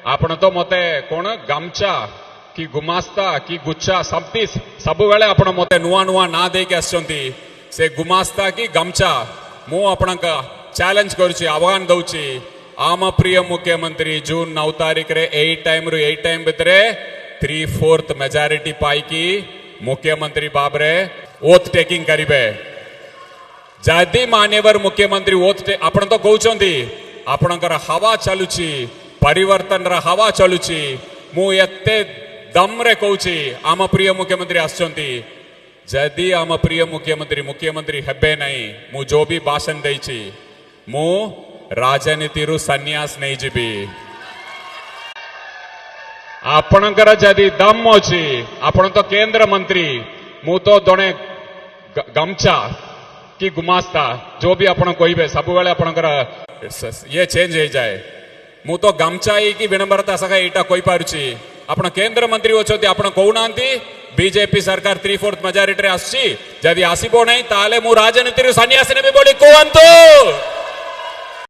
आपण तो मते कोण गामचा कि गुमास्ता कि गुच्छा सबु बेले आपण मते नुआ नुआ ना देके आछंती से गुमास्ता कि गामचा मु आपणक चैलेंज करूची आह्वान दउची आम प्रिय मुख्यमंत्री जून 9 तारीख रे 8 टाइम भितरे 3/4 मेजॉरिटी पाइकी मुख्यमंत्री बाबरे ओथ टेकिंग करिबे जदि मान्यवर मुख्यमंत्री ओथ आपण तो कहउचंती आपणकर हवा चलुची परिवर्तन रा हवा चलुची मु एते दम रे कहउची आम प्रिय मुख्यमंत्री आछंती जदि आम प्रिय मुख्यमंत्री हेबे नहीं मु जो भी भाषण देइची मु राजनीति रु सन्यास नहीं जीबी आपणकर जदि दम अछि आपण तो केंद्र मंत्री मु तो दोने गमचा कि गुमास्ता जो भी आपण कहिबे सब बेले आपणकर ये चेंज हो जाए मु तो गमचा कि विनम्रता सका एटा कहि पारुची आपण केंद्र मंत्री अछंती आपण कहउनांती बीजेपी सरकार 3/4 मेजॉरिटी रे आसी जदि आसीबो नहीं ताले मु राजनीति रु सन्यास नेबे बोली कहंतु।